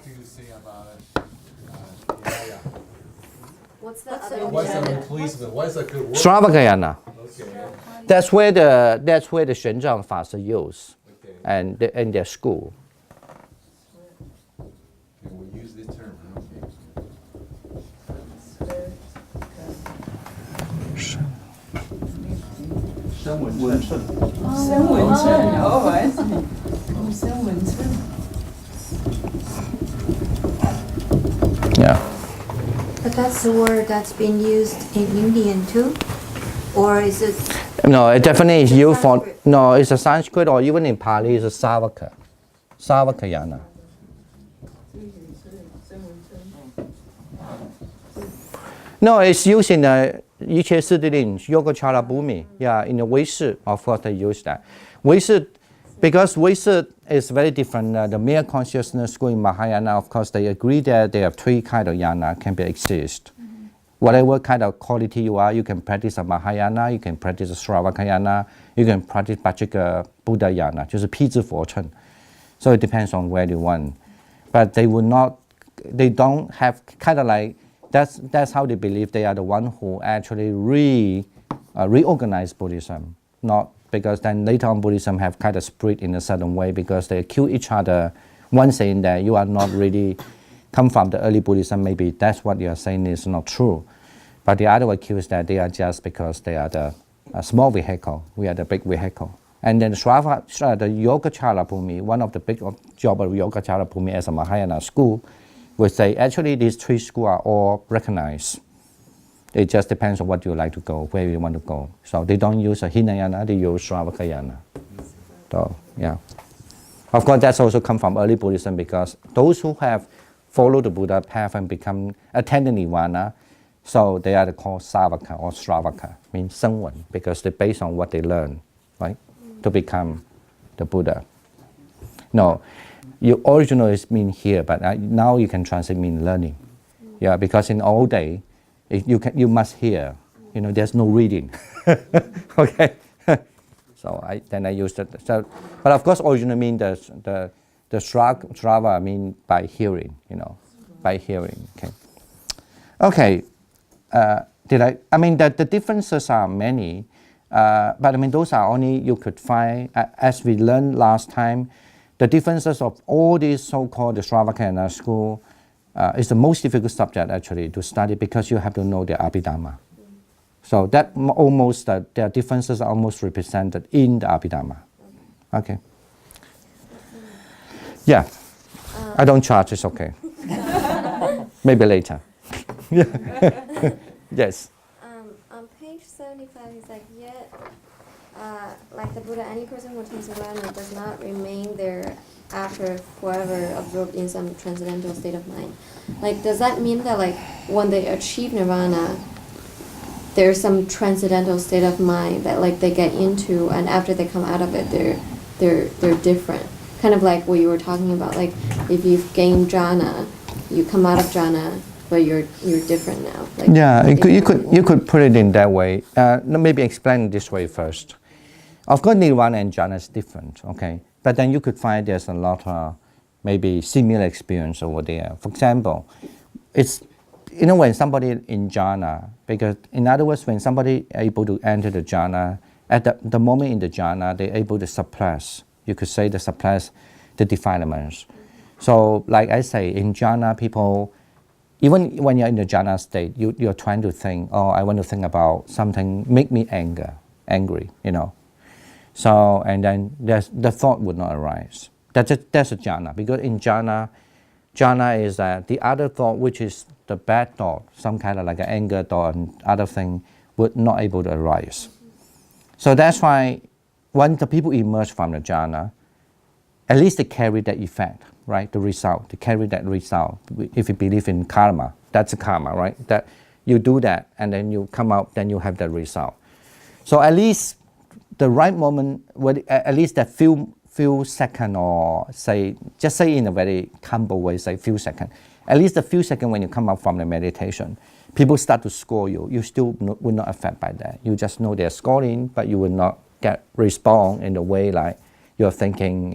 something to say about it. Yeah. What's the other What's the replacement? What's a good word? Stravagayana. Okay. That's where the Shenjiang Faster used, Okay. and in their school. And we use this term. Okay. 声纹称，声纹称，oh, I see. 声纹称。Yeah. But that's the word that's been used in Indian too? Or is it? No, it definitely is used for, Sanskrit. no, it's a Sanskrit or even in Pali, it's a Savaka. Savakayana. No, it's used in the Yiche Siddhilin, Yogacara Bhumi. Yeah, in the Weishi, of course, they use that. Weishi, because Weishi is very different. The mere consciousness school in Mahayana, of course, they agree that there are three kinds of yana can be exist. Whatever kind of quality you are, you can practice a Mahayana, you can practice a Sravakayana, you can practice Pachika Buddha yana, 就是辟支佛乘. So it depends on where you want. But they will not, they don't have kind of like, that's how they believe they are the one who actually reorganize Buddhism. Not because then later on Buddhism have kind of split in a certain way because they accuse each other. One saying that you are not really come from the early Buddhism, maybe that's what you are saying is not true. But the other accuse that they are just because they are the small vehicle, we are the big vehicle. And then the Yogacara Bhumi, one of the big job of Yogacara Bhumi as a Mahayana school, would say actually these three schools are all recognized. It just depends on what you like to go, where you want to go. So they don't use a Hinayana, they use Sravakayana. So, yeah. Of course, that's also come from early Buddhism because those who have followed the Buddha path and become attended Nirvana, so they are called Savaka or Sravaka, means someone, because they're based on what they learn, right, to become the Buddha. No, your original is mean here, but now you can translate mean learning. Yeah, because in old day, you must hear, there's no reading. Okay. So I used it. So, but of course, originally mean the Srava mean by hearing, by hearing. Okay. The differences are many, but those are only you could find, as we learned last time, the differences of all these so-called the Sravakayana school is the most difficult subject actually to study because you have to know the Abhidhamma. So that almost, their differences are almost represented in the Abhidhamma. Okay. Yeah. I don't charge, it's okay. Maybe later. Yes. On page 75, it's like, yet, like the Buddha, any person who attains nirvana does not remain there after forever absorbed in some transcendental state of mind. Like, does that mean that, like, when they achieve nirvana, there's some transcendental state of mind that, like, they get into, and after they come out of it, they're different? Kind of like what you were talking about, like, if you've gained jhana, you come out of jhana, but you're different now. Like, yeah, you could put it in that way. Maybe explain it this way first. Of course, nirvana and jhana is different, okay? But then you could find there's a lot of maybe similar experience over there. For example, it's, when somebody in jhana, because in other words, when somebody able to enter the jhana, at the moment in the jhana, they're able to suppress, you could say, suppress the defilements. So like I say, in jhana, people, even when you're in the jhana state, you're trying to think, oh, I want to think about something make me angry, So, and then the thought would not arise. That's a jhana, because in jhana is the other thought, which is the bad thought, some kind of like an anger thought and other thing, would not able to arise. So that's why when the people emerge from the jhana, at least they carry that effect, right? The result, they carry that result. If you believe in karma, that's a karma, right? That you do that and then you come out, then you have that result. So at least the right moment, at least that few seconds, or just say in a very humble way, say few seconds. At least a few seconds when you come out from the meditation, people start to score you. You still will not affect by that. You just know they're scoring, but you will not get respond in the way like you're thinking,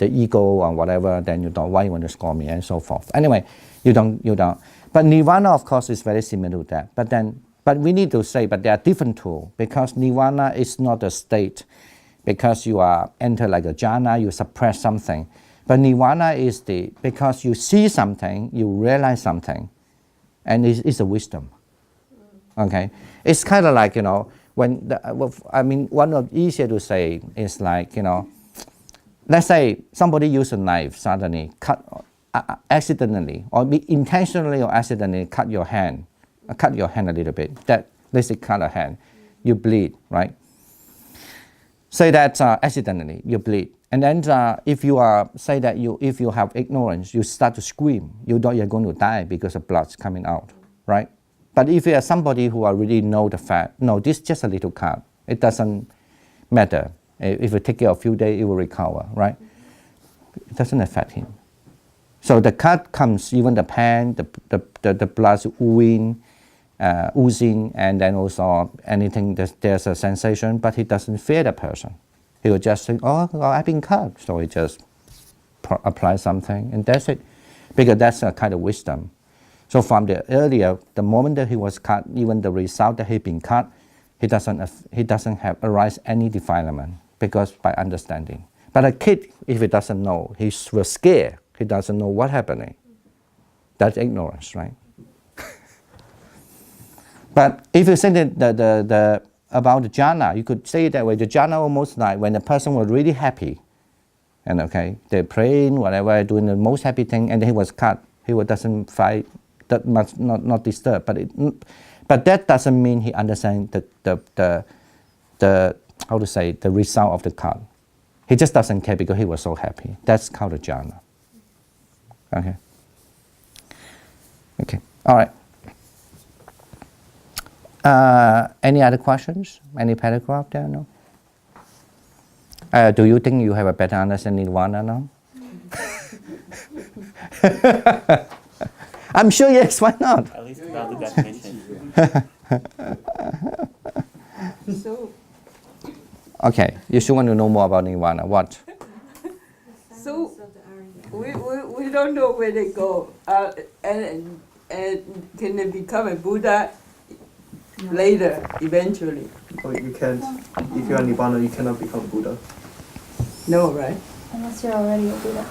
the ego or whatever, then you don't, why you want to score me, and so forth. Anyway, you don't. But nirvana, of course, is very similar to that. But we need to say, but they are different too, because nirvana is not a state, because you are enter like a jhana, you suppress something. But nirvana is because you see something, you realize something, and it's a wisdom. Okay, it's kind of like, when one of easier to say is like, let's say somebody use a knife suddenly cut accidentally or intentionally or accidentally cut your hand a little bit. That let's say cut a hand, you bleed, right? Say that accidentally you bleed, and then if you if you have ignorance, you start to scream. You're going to die because the blood's coming out, right? But if you are somebody who already know the fact, no, this is just a little cut. It doesn't matter. If you take it a few days, it will recover, right? It doesn't affect him. So the cut comes, even the pain, the blood oozing, and then also anything, there's a sensation, but he doesn't fear the person. He will just think, oh, I've been cut. So he just apply something, and that's it. Because that's a kind of wisdom. So from the moment that he was cut, even the result that he been cut, he doesn't have arise any defilement, because by understanding. But a kid, if he doesn't know, he was scared. He doesn't know what's happening. That's ignorance, right? But if you say that about the jhana, you could say it that way. The jhana almost like when the person was really happy, and they're praying, whatever, doing the most happy thing, and then he was cut. He doesn't fight, that much, not disturb. But that doesn't mean he understands the how to say, the result of the cut. He just doesn't care because he was so happy. That's called a jhana. Okay. All right. Any other questions? Any paragraph there? No? Do you think you have a better understanding of nirvana now? I'm sure yes, why not? At least about the definition. So, Okay, you should want to know more about nirvana. What? so we don't know where they go, and can they become a Buddha later, eventually? Oh, you can't. If you are Nibbana, you cannot become Buddha. No, right? Unless you're already a Buddha.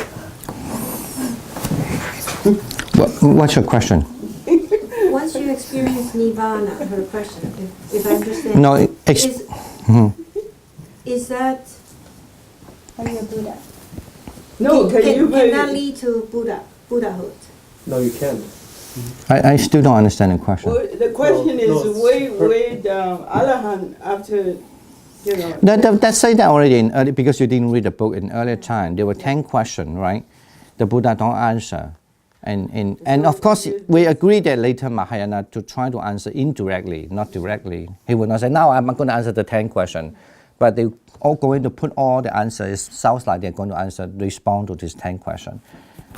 What's your question? Once you experience nirvana, her question, if I understand, No, is that Are you a Buddha? No, can you can that really? lead to Buddhahood? No, you can't. I still don't understand the question. Well, the question No, is way down. Arahant after, That's said that already in early, because you didn't read the book in earlier time. There were 10 questions, right? The Buddha don't answer. And of course, we agree that later Mahayana to try to answer indirectly, not directly. He would not say, now I'm not going to answer the 10 questions. But they all going to put all the answers. It sounds like they're going to respond to these 10 questions.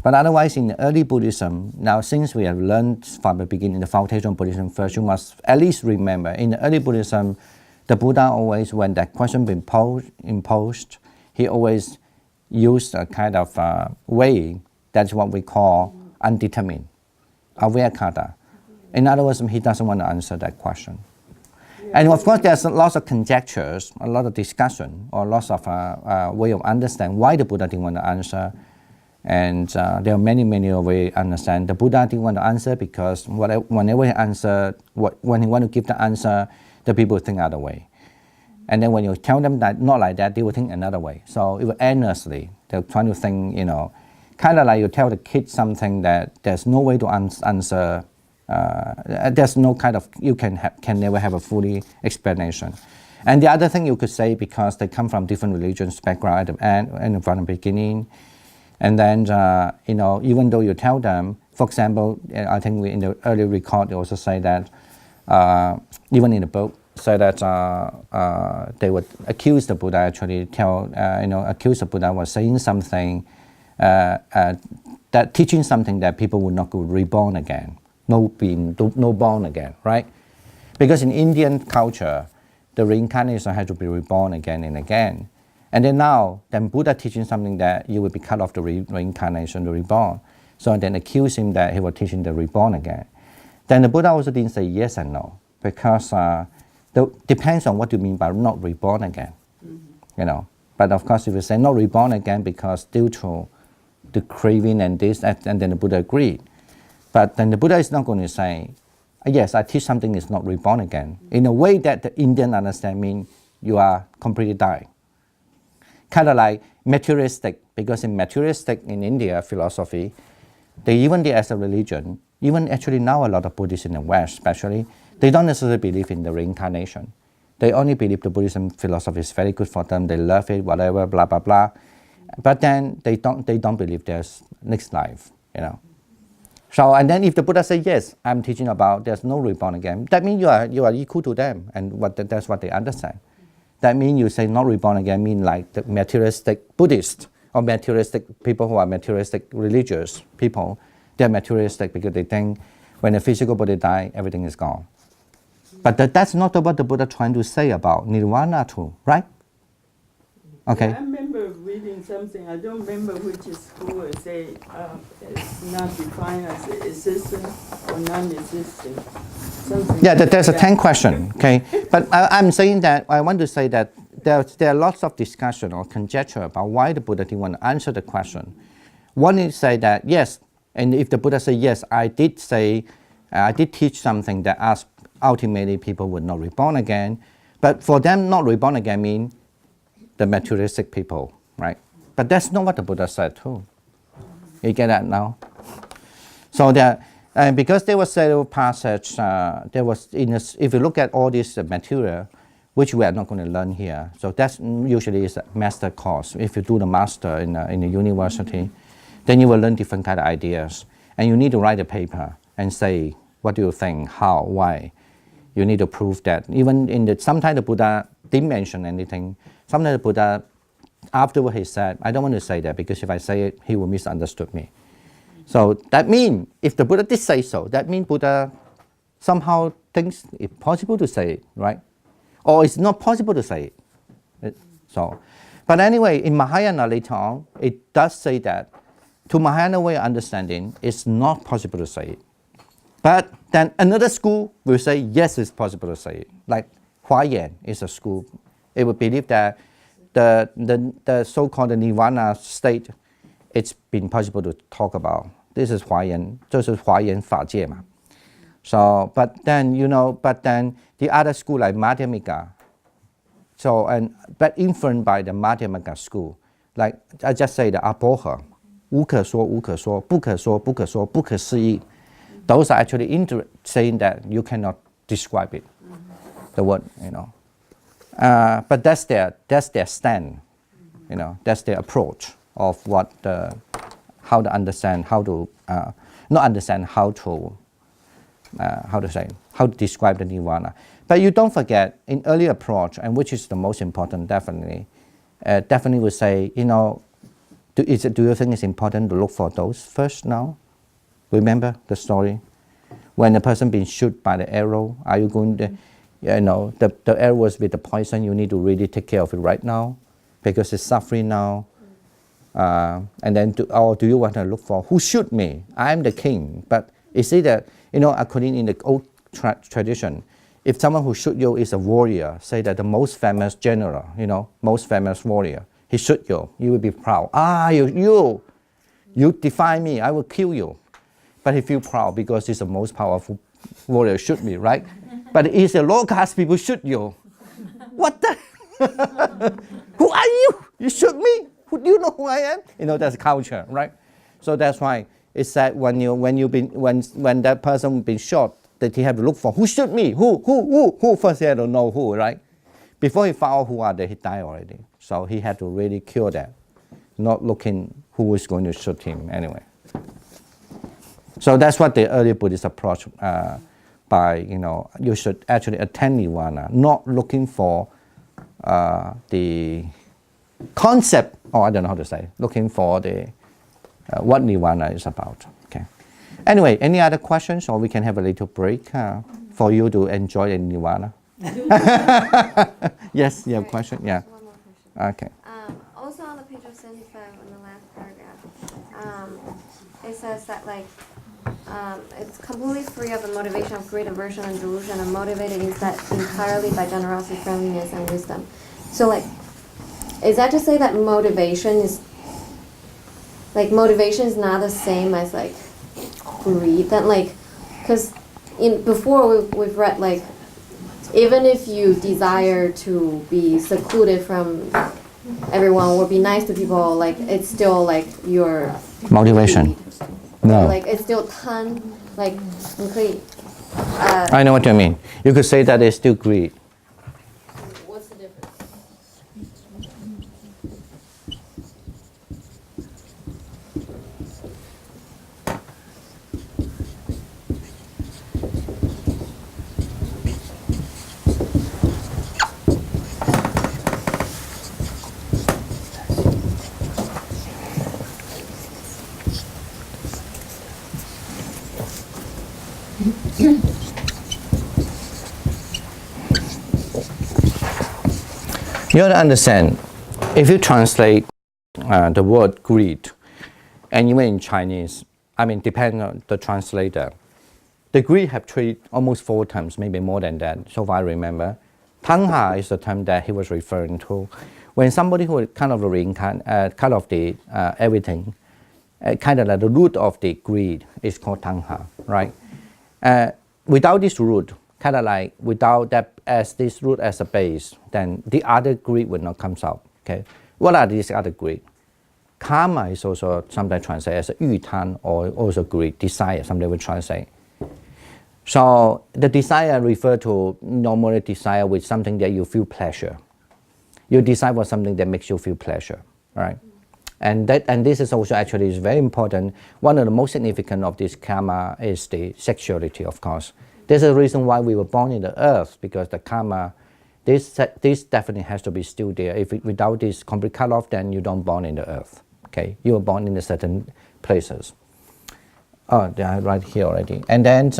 But otherwise, in the early Buddhism, now since we have learned from the beginning, the foundation of Buddhism first, you must at least remember, in the early Buddhism, the Buddha always, when that question been imposed, he always used a kind of way, that's what we call undetermined, avyakata. In other words, he doesn't want to answer that question. And of course, there's lots of conjectures, a lot of discussion, or lots of way of understanding why the Buddha didn't want to answer. And there are many ways to understand. The Buddha didn't want to answer because whenever he answered, when he wanted to give the answer, the people think other way. And then when you tell them that not like that, they will think another way. So it will endlessly. They're trying to think, kind of like you tell the kid something that there's no way to answer. There's no kind of, you can never have a fully explanation. And the other thing you could say, because they come from different religions background at the end and from the beginning, and then even though you tell them, for example, I think we in the early record they also say that even in the book say that they would accuse the Buddha, actually accuse the Buddha was saying something that teaching something that people would not go reborn again. No born again, right? Because in Indian culture, the reincarnation had to be reborn again and again. And then now, then Buddha teaching something that you will be cut off the reincarnation, the reborn. So then accuse him that he was teaching the reborn again. Then the Buddha also didn't say yes and no, because depends on what you mean by not reborn again, you know. But of course, if you say not reborn again because due to the craving and this, and then the Buddha agreed. But then the Buddha is not going to say, yes, I teach something is not reborn again, in a way that the Indian understand mean you are completely dying. Kind of like materialistic, because in materialistic in India philosophy, even there as a religion, even actually now a lot of Buddhists in the West especially, they don't necessarily believe in the reincarnation. They only believe the Buddhism philosophy is very good for them, they love it, whatever, blah, blah, blah. But then they don't believe there's next life, you know. So, and then if the Buddha says, yes, I'm teaching about there's no reborn again, that means you are equal to them, and that's what they understand. That means you say not reborn again mean like the materialistic Buddhist or materialistic people who are materialistic religious people. They're materialistic because they think when the physical body dies, everything is gone. But that's not what the Buddha trying to say about nirvana too, right? Okay. I remember reading something, I don't remember which school, it said it's not defined as existent or non-existent. Yeah, there's a 10 question, okay? But I'm saying that, I want to say that there are lots of discussion or conjecture about why the Buddha didn't want to answer the question. One is say that, yes, and if the Buddha say, yes, I did teach something that ultimately people would not reborn again, but for them not reborn again mean the materialistic people, right? But that's not what the Buddha said too. You get that now? So because there was several passage, if you look at all this material, which we are not going to learn here, so that's usually is a master course. If you do the master in the university, then you will learn different kind of ideas, and you need to write a paper and say what do you think, how, why. You need to prove that. Even sometimes the Buddha didn't mention anything. Sometimes the Buddha, afterward he said, I don't want to say that because if I say it, he will misunderstood me. So that means, if the Buddha did say so, that means Buddha somehow thinks it's possible to say it, right? Or it's not possible to say it. But anyway, in Mahayana later on, it does say that to Mahayana way of understanding, it's not possible to say it. But then another school will say, yes, it's possible to say it. Like Huayan is a school. It would believe that the so-called nirvana state, it's been possible to talk about. This is Huayan, 就是华严法界嘛. So, but then the other school like Madhyamika, but influenced by the Madhyamika school, like I just say the Apoha, 无可说无可说不可说不可说不可思议. Those are actually saying that you cannot describe it, the word, you know. But that's their stand, you know. That's their approach of how to understand, how to describe the nirvana. But you don't forget, in early approach, and which is the most important, definitely would say, you know, do you think it's important to look for those first now? Remember the story? When the person being shot by the arrow, are you going to, you know, the arrow was with the poison, you need to really take care of it right now because it's suffering now. And then, do you want to look for who shoot me? I'm the king. But you see that, you know, according in the old tradition, if someone who shoot you is a warrior, say that the most famous general, you know, most famous warrior, he shoot you, you will be proud. You defy me, I will kill you. But he feel proud because he's the most powerful warrior shoot me, right? But it's a low caste people shoot you. What the? Who are you? You shoot me? Do you know who I am? You know, that's culture, right? So that's why it's that when that person been shot, that he have to look for who shoot me, who first he had to know who, right? Before he found out who are they, he died already. So he had to really cure that, not looking who is going to shoot him anyway. So that's what the early Buddhist approach by, you know, you should actually attain nirvana, not looking for the concept, or I don't know how to say, looking for the what nirvana is about. Okay. Anyway, any other questions, or we can have a little break for you to enjoy the nirvana. Yes, you have a question? Yeah. One more question. Okay. it says that like it's completely free of the motivation of greed, aversion, and delusion, and motivated instead entirely by generosity, friendliness, and wisdom. So like, is that to say that motivation is not the same as like greed? Then like, because before we've read like, even if you desire to be secluded from everyone or be nice to people, like it's still like your Motivation. greed. No. Like it's still like complete. I know what you mean. You could say that it's still greed. What's the difference? You have to understand, if you translate the word greed, and even in Chinese, I mean, depending on the translator, the greed have almost 4 terms, maybe more than that, so far I remember. Tangha is the term that he was referring to. When somebody who kind of kind of the everything, kind of like the root of the greed is called tangha, right? Without this root, kind of like without that as this root as a base, then the other greed will not come out. Okay, what are these other greed? Karma is also sometimes translated as yutan or also greed, desire. Somebody will translate. So the desire refer to normally desire with something that you feel pleasure. You desire for something that makes you feel pleasure, right? And this is also actually is very important. One of the most significant of this karma is the sexuality, of course. There's a reason why we were born in the earth, because the karma, this definitely has to be still there. Without this complete cut off, then you don't born in the earth. Okay, you were born in a certain places. Oh, they are right here already. And then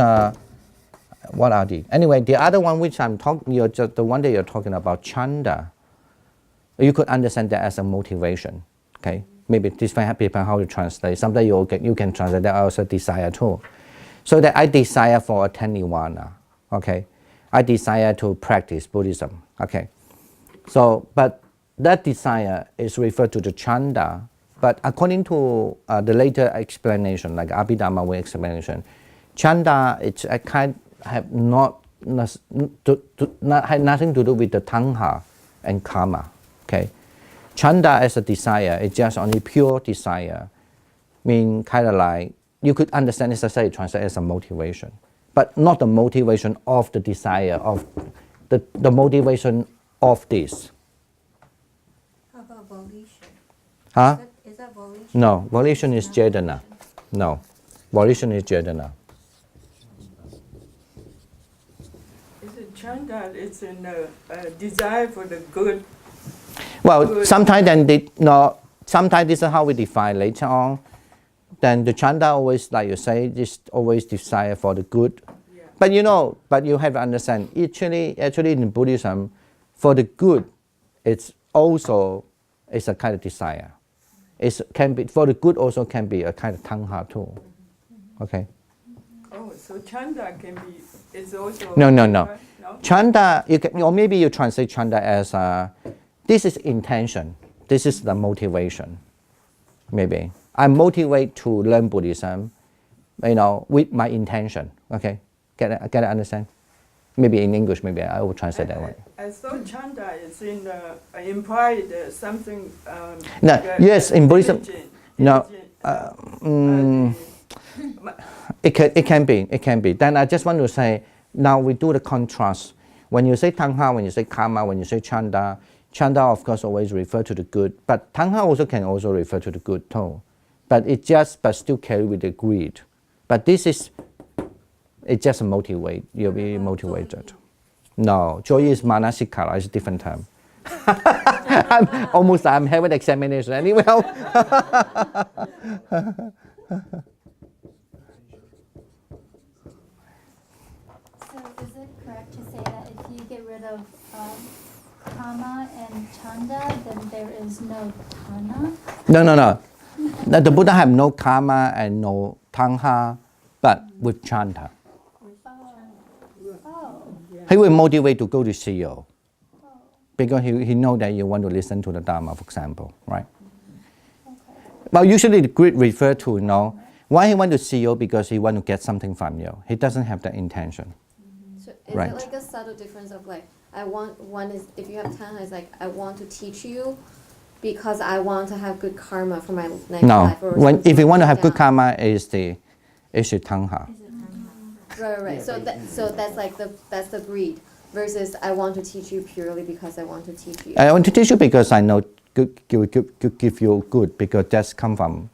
what are the? Anyway, the other one which I'm talking, the one that you're talking about, chanda. You could understand that as a motivation. Okay, maybe this might depend how you translate. Sometimes you can translate that also desire too. So that I desire for attain nirvana, okay? I desire to practice Buddhism, okay? So, but that desire is referred to the chanda, but according to the later explanation, like Abhidhamma way explanation, chanda it's a kind have had nothing to do with the tangha and karma, okay? Chanda as a desire is just only pure desire, mean kind of like, you could understand it as a motivation, but not the motivation of the desire, of the motivation of this. How about volition? Huh? Is that volition? No, volition is Cetana. No, volition is Cetana. Is it chanda? It's in a desire for the good. Well, Good. sometimes this is how we define later on. Then the chanda always, like you say, is always desire for the good. Yeah. But you have to understand, actually in Buddhism, for the good, it's also a kind of desire. For the good also can be a kind of tangha too. Okay. Oh, so chanda can be, it's also... No. No? Chanda, or maybe you translate chanda as this is intention. This is the motivation. Maybe I motivate to learn Buddhism, with my intention. Okay, get it? Understand? Maybe in English, maybe I will translate that way. I thought chanda is implied something. Yes, in Buddhism. It can be. Then I just want to say, now we do the contrast. When you say tangha, when you say karma, when you say chanda, chanda of course always refer to the good, but tangha also can also refer to the good too. But but still carry with the greed. But this is, it just motivate, you'll be motivated. No, joy is manasikara, it's a different term. I'm having examination anyway. So is it correct to say that if you get rid of kama and chanda, then there is no tana? No. Now, the Buddha have no karma and no tanha, but with chanta. Oh, He will motivate to go to CEO because he know that you want to listen to the Dharma, for example, right? Well, usually the grid refer to, why he want to see you because he want to get something from you. He doesn't have that intention. So is Right. it like a subtle difference of like, I want, one is, if you have tanha, it's like, I want to teach you because I want to have good karma for my next No, life. Or if you want to have good yeah. karma, is the tanha. Right. So that's like that's the greed versus I want to teach you purely because I want to teach you. I want to teach you because I know give you good because that's come from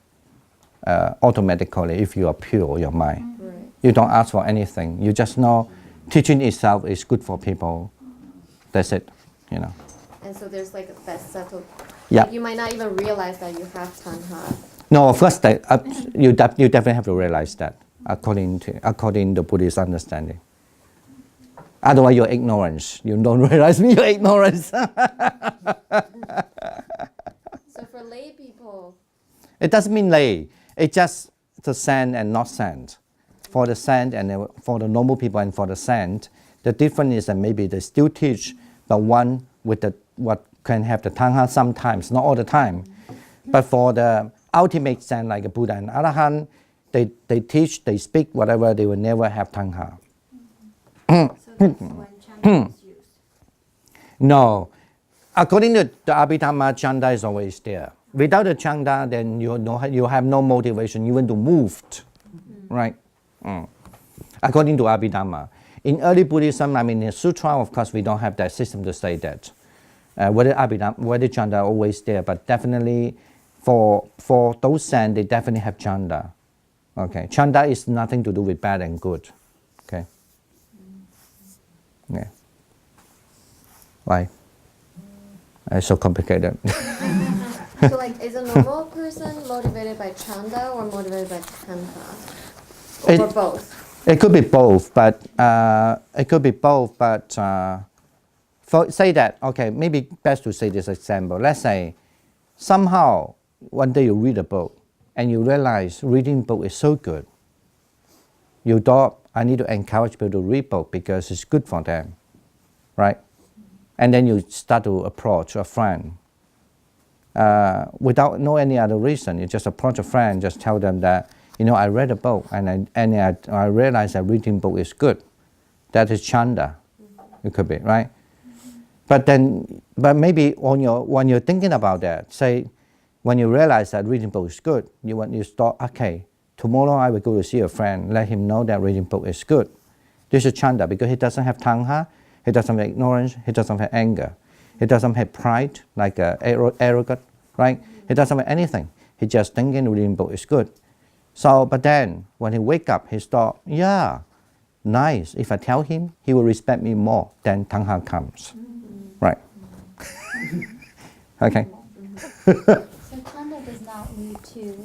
automatically if you are pure your mind. Right. You don't ask for anything. You just know teaching itself is good for people. That's it, And so there's like that subtle. Yeah. Like you might not even realize that you have tanha. No, of course, you definitely have to realize that according to Buddhist understanding. Otherwise, you're ignorance. You don't realize your ignorance. So for lay people, It doesn't mean lay. It's just the saint and not saint. For the saint and for the normal people and for the saint, the difference is that maybe they still teach, but one with what can have the tanha sometimes, not all the time. But for the ultimate saint like a Buddha and Arahant, they teach, they speak whatever, they will never have tanha. So that's when chanta is used. No. According to the Abhidhamma, chanda is always there. Without the chanda, then you have no motivation even to move, right? According to Abhidhamma. In early Buddhism, in Sutra, of course, we don't have that system to say that. Whether chanda are always there, but definitely for those saints, they definitely have chanda. Okay, chanda is nothing to do with bad and good. Okay. Yeah. Why? It's so complicated. so like, is a normal person motivated by chanda or motivated by tanha, or both? It could be both, but say that, okay, maybe best to say this example. Let's say somehow one day you read a book and you realize reading book is so good. You thought, I need to encourage people to read book because it's good for them, right? And then you start to approach a friend without no any other reason. You just approach a friend, just tell them that, I read a book and I realized that reading book is good. That is chanda. It could be, right? But maybe when you're thinking about that, say when you realize that reading book is good, you start, okay, tomorrow I will go to see a friend, let him know that reading book is good. This is chanda because he doesn't have tanha, he doesn't have ignorance, he doesn't have anger, he doesn't have pride, like arrogant, right? He doesn't have anything. He just thinking reading book is good. So, but then when he wake up, he thought, yeah, nice. If I tell him, he will respect me more. Then tanha comes, right? Okay. so chanda does not lead to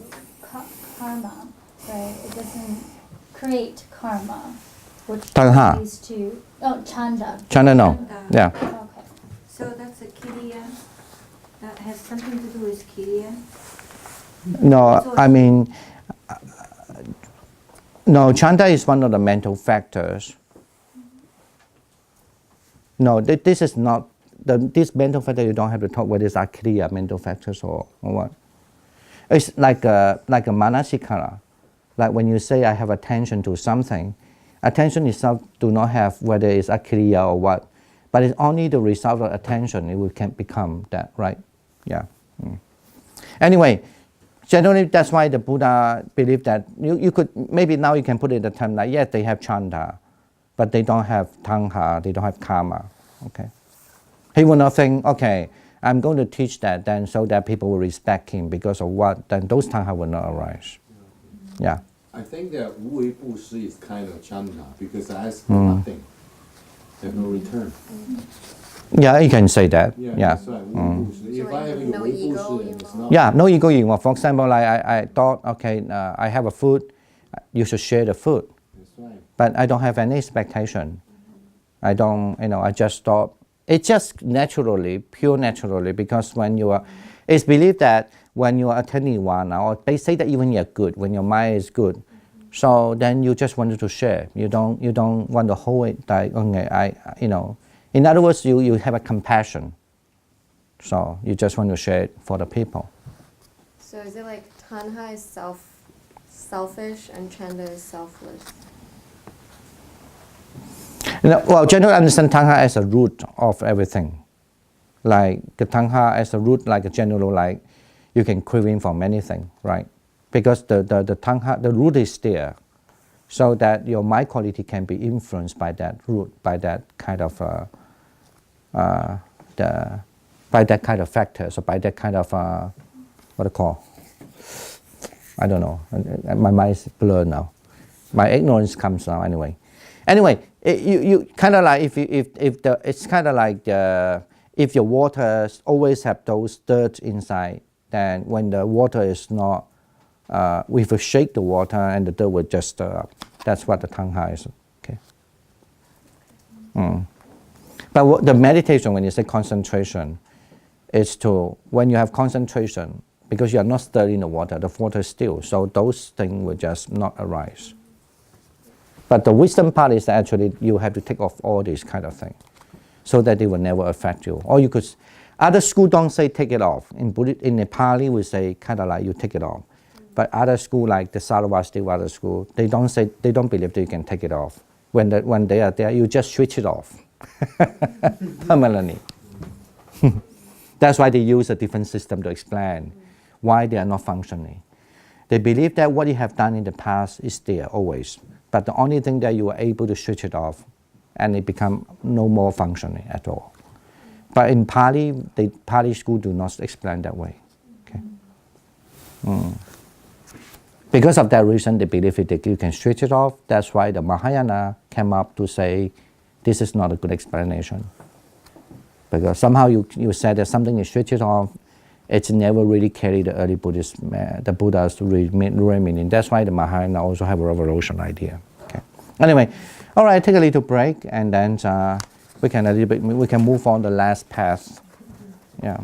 karma, right? It doesn't create karma, which Tanha. leads to chanda. Chanda, no. Yeah. Okay. So that's a kiriya. That has something to do with kiriya. No, no, chanda is one of the mental factors. No, this is not, this mental factor you don't have to talk whether it's akriya mental factors or what. It's like a manasikara. Like when you say I have attention to something, attention itself do not have whether it's akriya or what, but it's only the result of attention it can become that, right? Yeah. Anyway, generally, that's why the Buddha believed that you could, maybe now you can put it in the term like, yes, they have chanda, but they don't have tanha, they don't have karma, okay? He will not think, okay, I'm going to teach that then so that people will respect him because of what, then those tanha will not arise. Yeah. I think that Wu Wei Bu Shi is kind of chanda because I ask for nothing. There's no return. Yeah, you can say that. Yeah, Yeah. that's right. Wu Wei Bu Shi. If I have no Wu Wei Bu ego Shi, it's involved. not. Yeah, no ego involved. For example, like I thought, okay, I have a food, you should share the food. That's right. But I don't have any expectation. I don't, I just thought It's just naturally, pure naturally, because when you are, it's believed that when you are attaining Nirvana, or they say that even you're good, when your mind is good, so then you just wanted to share. You don't want to hold it like, okay, in other words, you have a compassion. So you just want to share it for the people. So is it like tanha is selfish and chanda is selfless? Well, generally understand tanha as a root of everything. Like the tanha as a root, like a general, like you can craving for many things, right? Because the tanha, the root is there, so that your mind quality can be influenced by that root, by that kind of by that kind of factor, so by that kind of what I call, I don't know. My mind is blurred now. My ignorance comes now anyway. Anyway, you kind of like it's kind of like if your water always have those dirt inside, then when the water is not, if you shake the water and the dirt will just stir up. That's what the tanha is. Okay. But the meditation, when you say concentration, is to when you have concentration, because you are not stirring the water is still, so those things will just not arise. But the wisdom part is actually you have to take off all these kind of things, so that they will never affect you. Or you could, other school don't say take it off. In Nepali we say kind of like you take it off. But other school like the Sarvastivada school, they don't believe that you can take it off. When they are there, you just switch it off permanently. That's why they use a different system to explain why they are not functioning. They believe that what you have done in the past is there always, but the only thing that you are able to switch it off and it become no more functioning at all. But in Pali, the Pali school do not explain that way. Okay. Because of that reason, they believe that you can switch it off. That's why the Mahayana came up to say, this is not a good explanation. Because somehow you said that something is switched off, it's never really carried the early Buddhist, the Buddha's real meaning. That's why the Mahayana also have a revolution idea. Okay. Anyway, all right, take a little break, and then we can move on the last path. Yeah.